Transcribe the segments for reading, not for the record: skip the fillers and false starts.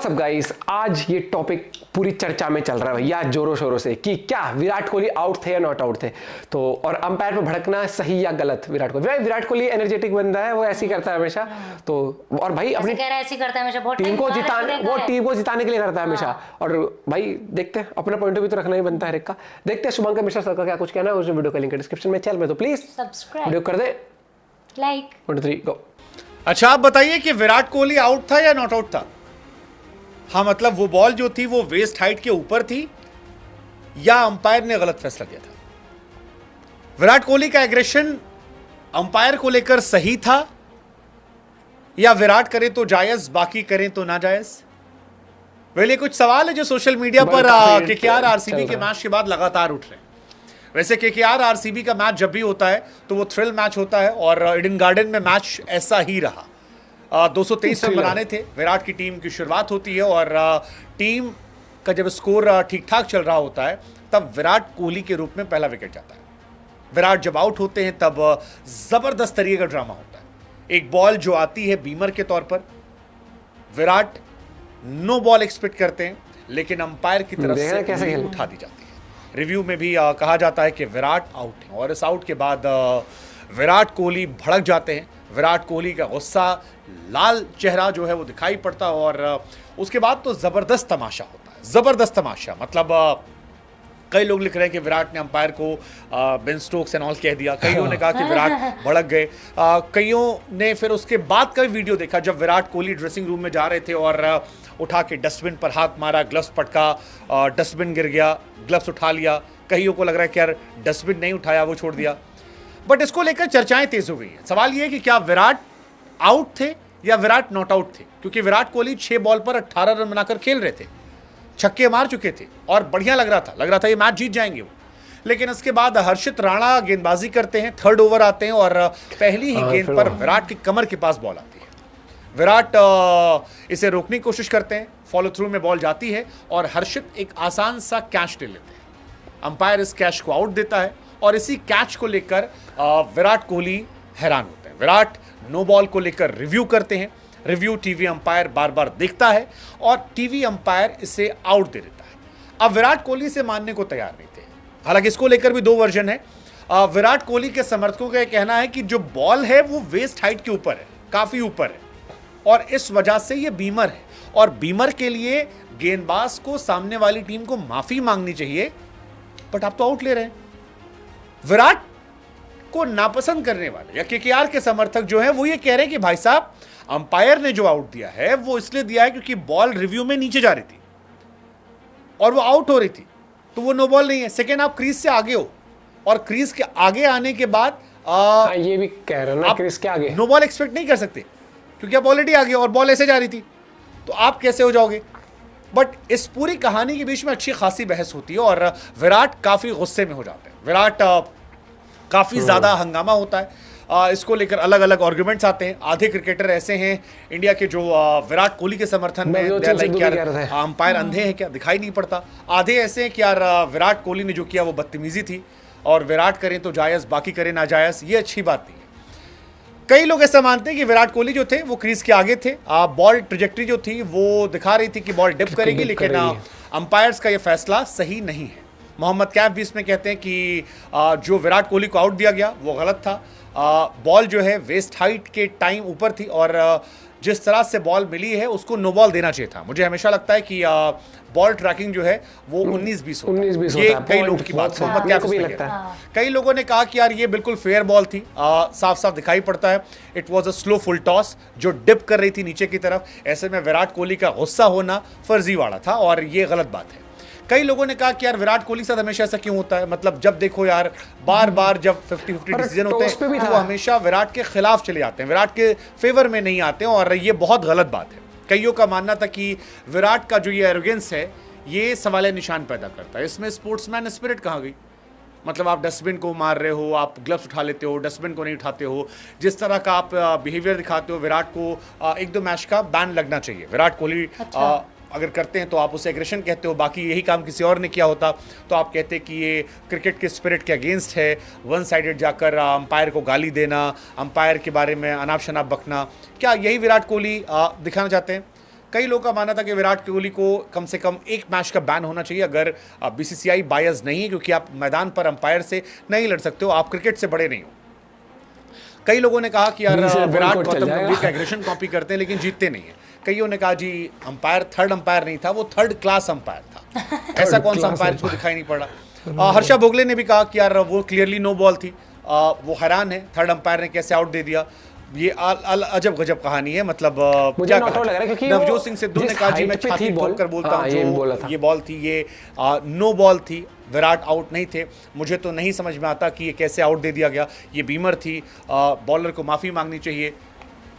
सब गाइस, आज ये टॉपिक पूरी चर्चा में चल रहा है भैया जोरों शोरों से कि क्या विराट कोहली आउट थे या नॉट आउट थे। तो और अंपायर पे भड़कना सही या गलत। विराट कोहली एनर्जेटिक बंदा है, वो ऐसे ही करता है हमेशा। तो और भाई अपनी टीम को जिताने के लिए करता है हमेशा। और भाई देखते हैं, अपना पॉइंट ऑफ व्यू तो रखना ही बनता है हर एक का। देखते हैं शुभंकर मिश्रा सर का क्या कुछ कहना है, उस वीडियो का लिंक डिस्क्रिप्शन में चैनल में, तो प्लीज सब्सक्राइब वीडियो कर दे, लाइक 1 2 3 गो। अच्छा आप बताइए कि विराट कोहली आउट था या नॉट आउट था? हाँ, मतलब वो बॉल जो थी वो वेस्ट हाइट के ऊपर थी या अंपायर ने गलत फैसला किया था? विराट कोहली का एग्रेशन अंपायर को लेकर सही था या विराट करे तो जायज, बाकी करें तो नाजायज? ये कुछ सवाल है जो सोशल मीडिया पर केकेआर आरसीबी के मैच के बाद लगातार उठ रहे हैं। वैसे केकेआर आरसीबी का मैच जब भी होता है तो वो थ्रिल मैच होता है और ईडन गार्डन में मैच ऐसा ही रहा। 223 रन बनाने थे। विराट की टीम की शुरुआत होती है और टीम का जब स्कोर ठीक ठाक चल रहा होता है तब विराट कोहली के रूप में पहला विकेट जाता है। विराट जब आउट होते हैं तब जबरदस्त तरीके का ड्रामा होता है। एक बॉल जो आती है बीमर के तौर पर, विराट नो बॉल एक्सपेक्ट करते हैं लेकिन अंपायर की तरफ से कैसे उठा दी जाती है। रिव्यू में भी कहा जाता है कि विराट आउट है और इस आउट के बाद विराट कोहली भड़क जाते हैं। विराट कोहली का गुस्सा, लाल चेहरा जो है वो दिखाई पड़ता है और उसके बाद तो ज़बरदस्त तमाशा होता है। ज़बरदस्त तमाशा मतलब कई लोग लिख रहे हैं कि विराट ने अंपायर को बेन स्टोक्स एंड ऑल कह दिया। कईयों ने कहा कि विराट भड़क गए। कईयों ने फिर उसके बाद का वीडियो देखा जब विराट कोहली ड्रेसिंग रूम में जा रहे थे और उठा के डस्टबिन पर हाथ मारा, ग्लव्स पटका, डस्टबिन गिर गया, ग्लव्स उठा लिया। कईयों को लग रहा है कि यार डस्टबिन नहीं उठाया, वो छोड़ दिया। बट इसको लेकर चर्चाएं तेज हो गई हैं। सवाल यह है कि क्या विराट आउट थे या विराट नॉट आउट थे, क्योंकि विराट कोहली 6 बॉल पर 18 रन बनाकर खेल रहे थे, छक्के मार चुके थे और बढ़िया लग रहा था ये मैच जीत जाएंगे वो। लेकिन इसके बाद हर्षित राणा गेंदबाजी करते हैं, 3rd ओवर आते हैं और पहली ही गेंद पर विराट की कमर के पास बॉल आती है। विराट इसे रोकने की कोशिश करते हैं, फॉलो थ्रू में बॉल जाती है और हर्षित एक आसान सा कैच ले लेते हैं। अंपायर इस कैच को आउट देता है और इसी कैच को लेकर विराट कोहली हैरान होते हैं। विराट नो बॉल को लेकर रिव्यू करते हैं। रिव्यू टीवी अंपायर बार बार देखता है और टीवी अंपायर इसे आउट दे देता है। अब विराट कोहली से मानने को तैयार नहीं थे। हालांकि इसको लेकर भी 2 वर्जन है। विराट कोहली के समर्थकों का कहना है कि जो बॉल है वो वेस्ट हाइट के ऊपर है, काफी ऊपर है और इस वजह से ये बीमर है और बीमर के लिए गेंदबाज को सामने वाली टीम को माफी मांगनी चाहिए। बट आप तो आउट ले रहे हैं। विराट को नापसंद करने वाले या केकेआर के समर्थक जो हैं वो ये कह रहे हैं कि भाई साहब, अंपायर ने जो आउट दिया है वो इसलिए दिया है क्योंकि बॉल रिव्यू में नीचे जा रही थी और वो आउट हो रही थी, तो वो नो बॉल नहीं है। सेकेंड, आप क्रीज से आगे हो और क्रीज के आगे आने के बाद ये भी कह रहे हो ना, क्रीज के आगे नो बॉल एक्सपेक्ट नहीं कर सकते क्योंकि आप ऑलरेडी आगे और बॉल ऐसे जा रही थी, तो आप कैसे हो जाओगे? बट इस पूरी कहानी के बीच में अच्छी खासी बहस होती है और विराट काफी गुस्से में हो जाते हैं। विराट काफी ज्यादा हंगामा होता है। इसको लेकर अलग अलग आर्गुमेंट्स आते हैं। आधे क्रिकेटर ऐसे हैं इंडिया के जो विराट कोहली के समर्थन में अंपायर अंधे हैं क्या, दिखाई नहीं पड़ता। आधे ऐसे हैं कि यार विराट कोहली ने जो किया वो बदतमीजी थी और विराट करें तो जायज, बाकी करें नाजायज, ये अच्छी बात नहीं है। कई लोग ऐसा मानते हैं कि विराट कोहली जो थे वो क्रीज के आगे थे। बॉल ट्रेजेक्ट्री जो थी वो दिखा रही थी कि बॉल डिप करेगी, लेकिन अंपायर्स का ये फैसला सही नहीं है। मोहम्मद कैफ भी इसमें कहते हैं कि जो विराट कोहली को आउट दिया गया वो गलत था। बॉल जो है वेस्ट हाइट के टाइम ऊपर थी और जिस तरह से बॉल मिली है उसको नो बॉल देना चाहिए था। मुझे हमेशा लगता है कि बॉल ट्रैकिंग जो है वो 19-20 होता है। ये कई लोगों की बात, मोहम्मद कैफ इसमें कहता है। कई लोगों ने कहा कि यार ये बिल्कुल फेयर बॉल थी, साफ साफ दिखाई पड़ता है। It was a slow full toss जो डिप कर रही थी नीचे की तरफ। ऐसे में विराट कोहली का गुस्सा होना फर्जीवाड़ा था और ये गलत बात है। कई लोगों ने कहा कि यार विराट कोहली साथ हमेशा ऐसा क्यों होता है, मतलब जब देखो यार बार बार जब 50-50 डिसीजन होते हैं तो वो हमेशा विराट के खिलाफ चले जाते हैं, विराट के फेवर में नहीं आते हैं और ये बहुत गलत बात है। कईयों का मानना था कि विराट का जो ये एरोगेंस है ये सवाल निशान पैदा करता है। इसमें स्पोर्ट्समैन स्पिरिट कहाँ गई? मतलब आप डस्टबिन को मार रहे हो, आप ग्लव्स उठा लेते हो, डस्टबिन को नहीं उठाते हो, जिस तरह का आप बिहेवियर दिखाते हो। विराट को 1-2 मैच का बैन लगना चाहिए। विराट कोहली अगर करते हैं तो आप उसे एग्रेशन कहते हो, बाकी यही काम किसी और ने किया होता तो आप कहते कि ये क्रिकेट के स्पिरिट के अगेंस्ट है। 1 साइडेड जाकर अंपायर को गाली देना, अंपायर के बारे में अनाप शनाप बकना, क्या यही विराट कोहली दिखाना चाहते हैं? कई लोगों का मानना था कि विराट कोहली को कम से कम एक मैच का बैन होना चाहिए अगर बीसीसीआई बायस नहीं है, क्योंकि आप मैदान पर अंपायर से नहीं लड़ सकते हो, आप क्रिकेट से बड़े नहीं हो। कई लोगों ने कहा कि यार विराट गौतम गंभीर का एग्रेशन कॉपी करते हैं लेकिन जीतते नहीं है। कईयों ने कहा जी अंपायर थर्ड अंपायर नहीं था, वो थर्ड क्लास अंपायर था। ऐसा कौन सा अंपायर इसको दिखाई नहीं पड़ा। हर्षा भोगले ने भी कहा कि यार वो क्लियरली नो बॉल थी, वो हैरान है थर्ड अंपायर ने कैसे आउट दे दिया। ये अजब गजब कहानी है। मतलब मुझे नॉट आउट लग रहा है क्योंकि नवजोत सिंह सिद्धू ने कहा जी मैं छाती ठोक कर बोलता हूं, ये बॉल थी, ये नो बॉल थी, विराट आउट नहीं थे। मुझे तो नहीं समझ में आता कि ये कैसे आउट दे दिया गया, ये बीमर थी, बॉलर को माफी मांगनी चाहिए,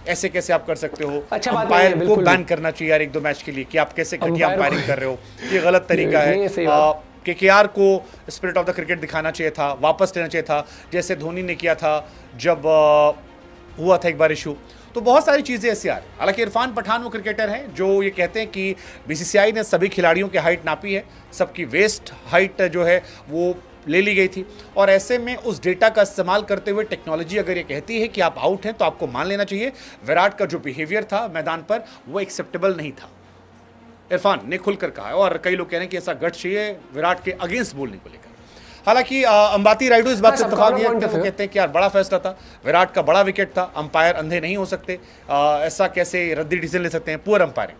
ऐसे कैसे आप कर सकते हो। अच्छा, अंपायर को बैन करना चाहिए यार 1-2 मैच के लिए कि आप कैसे घटिया अंपायरिंग कर रहे हो, ये गलत तरीका है। केकेआर को स्पिरिट ऑफ द क्रिकेट दिखाना चाहिए था, वापस लेना चाहिए था, जैसे धोनी ने किया था जब हुआ था एक बार इशू। तो बहुत सारी चीज़ें ऐसी आ रही। हालांकि इरफान पठान वो क्रिकेटर हैं जो ये कहते हैं कि बीसीसीआई ने सभी खिलाड़ियों की हाइट नापी है, सबकी वेस्ट हाइट जो है वो ले ली गई थी, और ऐसे में उस डेटा का इस्तेमाल करते हुए टेक्नोलॉजी अगर ये कहती है कि आप आउट हैं तो आपको मान लेना चाहिए। विराट का जो बिहेवियर था मैदान पर वो एक्सेप्टेबल नहीं था, इरफान ने खुलकर कहा है, और कई लोग कह रहे हैं कि ऐसा गट चाहिए विराट के अगेंस्ट बोलने को लेकर। हालांकि अंबाती रायडू इस बात से इत्तेफाक नहीं रखते, वो कहते हैं कि यार बड़ा फैसला था, विराट का बड़ा विकेट था, अंपायर अंधे नहीं हो सकते, ऐसा कैसे रद्दी डिसीजन ले सकते हैं, पुअर अंपायरिंग।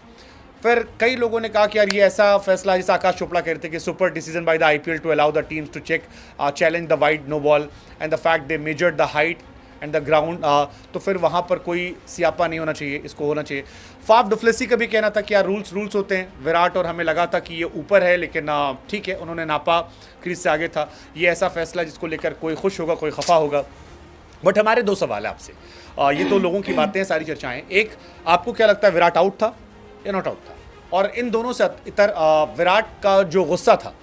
फिर कई लोगों ने कहा कि यार ये ऐसा फैसला, जैसा आकाश चोपड़ा कह रहे थे कि super decision by the IPL to allow the teams to check challenge the wide no ball and the fact they measured the height and the ground, तो फिर वहाँ पर कोई सियापा नहीं होना चाहिए, इसको होना चाहिए। फाफ डुप्लेसी का भी कहना था कि यार रूल्स होते हैं, विराट और हमें लगा था कि ये ऊपर है, लेकिन ठीक है उन्होंने नापा, क्रीज से आगे था। ये ऐसा फैसला जिसको लेकर कोई खुश होगा कोई खफा होगा। बट हमारे 2 सवाल है आपसे, ये तो लोगों की बातें हैं, सारी चर्चाएं। एक, आपको क्या लगता है विराट आउट था या नॉट आउट था? और इन दोनों से इतर विराट का जो गुस्सा था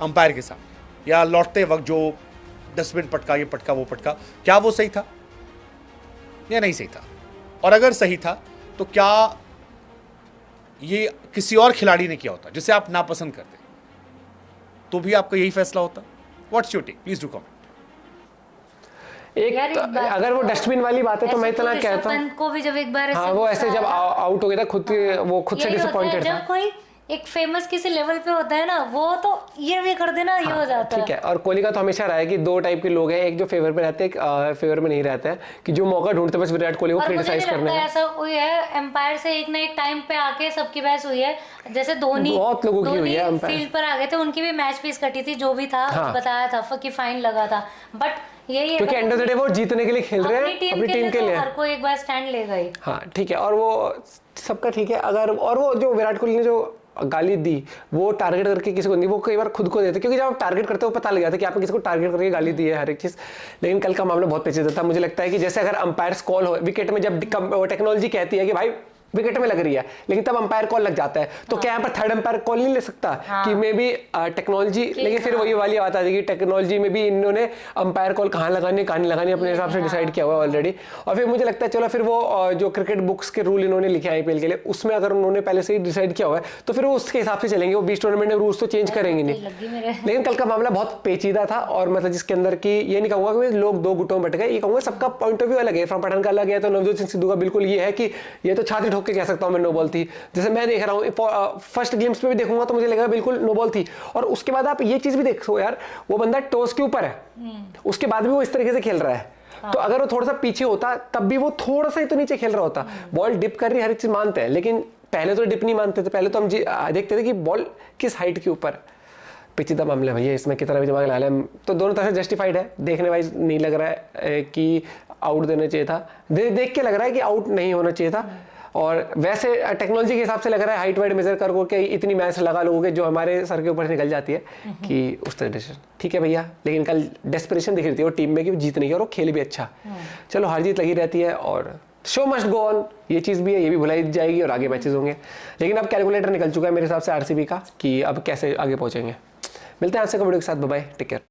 अंपायर के साथ या लौटते वक्त जो डस्टबिन पटका, ये पटका वो पटका, क्या वो सही था या नहीं सही था? और अगर सही था तो क्या ये किसी और खिलाड़ी ने किया होता जिसे आप नापसंद करते, तो भी आपका यही फैसला होता? What's your take, please do comment. एक तो, अगर वो डस्टबिन वाली बात है तो मैं इतना कहता हूं को भी जब एक बार हाँ, वो ऐसे जब आउट हो गया था वो खुद से डिसअपॉइंटेड था। कोई एक फेमस किसी लेवल पे होता है ना, वो तो ये भी कर देना, ये हो जाता है। ठीक है, और कोहली का तो हमेशा रहा है कि 2 टाइप के लोग हैं, एक जो फेवर पे रहते हैं, एक फेवर में नहीं रहते हैं, कि जो मौका ढूंढते बस विराट कोहली को क्रिटिसाइज करने में। ऐसा हुई है एम्पायर से एक ना एक टाइम पे आके सबकी बहस हुई है, जैसे धोनी, बहुत लोगों की हुई है, फील्ड पर आ गए थे, उनकी भी मैच फीस कटी थी, जो भी था बताया था कि फाइन लगा था। बट यही है क्योंकि एंड ऑफ द डे वो जीतने के लिए खेल रहे हैं, अपनी टीम के लिए, हर कोई एक बार स्टैंड लेगा ही। हाँ ठीक है, और वो सबका ठीक है। अगर और वो जो विराट कोहली ने जो गाली दी वो टारगेट करके किसी को नहीं, वो कई बार खुद को देते, क्योंकि जब आप टारगेट करते हो पता लग जाता है कि आपने किसी को टारगेट करके गाली दी है हर एक चीज। लेकिन कल का मामला बहुत पेचीदा था। मुझे लगता है कि जैसे अगर अंपायर्स कॉल हो विकेट में, जब टेक्नोलॉजी कहती है कि भाई विकेट में लग रही है, लेकिन तब अंपायर कॉल लग जाता है, तो क्या यहाँ पर थर्ड अंपायर कॉल नहीं ले सकता? कि मे बी टेक्नोलॉजी, लेकिन फिर वही वाली बात आती है कि टेक्नोलॉजी में भी इन्होंने अंपायर कॉल कहाँ लगानी कहाँ नहीं लगानी अपने हिसाब से डिसाइड किया हुआ है ऑलरेडी। और फिर मुझे लगता है चलो फिर वो जो क्रिकेट बुक्स के रूल इन्होंने लिखे आईपीएल के लिए, उसमें अगर उन्होंने पहले से ही डिसाइड किया हुआ है तो फिर वो उसके हिसाब से चलेंगे। वो 20 टूर्नामेंट में रूल्स तो चेंज करेंगे नहीं। लेकिन कल का मामला बहुत पेचीदा था, और मतलब जिसके अंदर की ये नहीं कहूँगा कि लोग 2 गुटों में बट गए, ये कहूँगा सबका पॉइंट ऑफ व्यू अलग है। इरफान पठान का अलग है, तो नवजोत सिंह सिद्धू का बिल्कुल ये है कि ये तो छाती ठोक के कह सकता हूँ मैं नो बॉल थी। जैसे मैं देख रहा हूँ फर्स्ट ग्लिम्स पे भी देखूंगा तो मुझे लगेगा बिल्कुल नो बॉल थी। और उसके बाद आप ये चीज भी देखो यार, वो बंदा टोस के ऊपर है, उसके बाद भी वो इस तरीके से खेल रहा है। तो अगर वो थोड़ा सा पीछे होता तब भी वो थोड़ा सा ही तो नीचे खेल रहा होता। बॉल डिप कर रही हर एक चीज मानते हैं, लेकिन पहले तो डिप नहीं मानते थे। पहले तो हम देखते थे कि बॉल किस हाइट के ऊपर। पेचीदा मामला भैया, इसमें कितना भी दिमाग लगा लें तो दोनों तरह से जस्टिफाइड है। देखने वाइज नहीं लग रहा है कि आउट देना चाहिए था, देख के लग रहा है कि आउट नहीं होना चाहिए था। और वैसे टेक्नोलॉजी के हिसाब से लग रहा है हाइट वाइट मेजर करके इतनी मैच लगा लोगे जो हमारे सर के ऊपर निकल जाती है कि उस तरह से ठीक है भैया। लेकिन कल डेस्परेशन दिख रही थी और टीम में कि जीतने की, और वो खेल भी अच्छा। चलो हार जीत लगी रहती है और शो मस्ट गो ऑन, ये चीज़ भी है, ये भी भुलाई जाएगी और आगे मैचेस होंगे। लेकिन अब कैलकुलेटर निकल चुका है मेरे हिसाब से आरसीबी का कि अब कैसे आगे पहुंचेंगे। मिलते हैं आपसे वीडियो के साथ, बाय बाय, टेक केयर।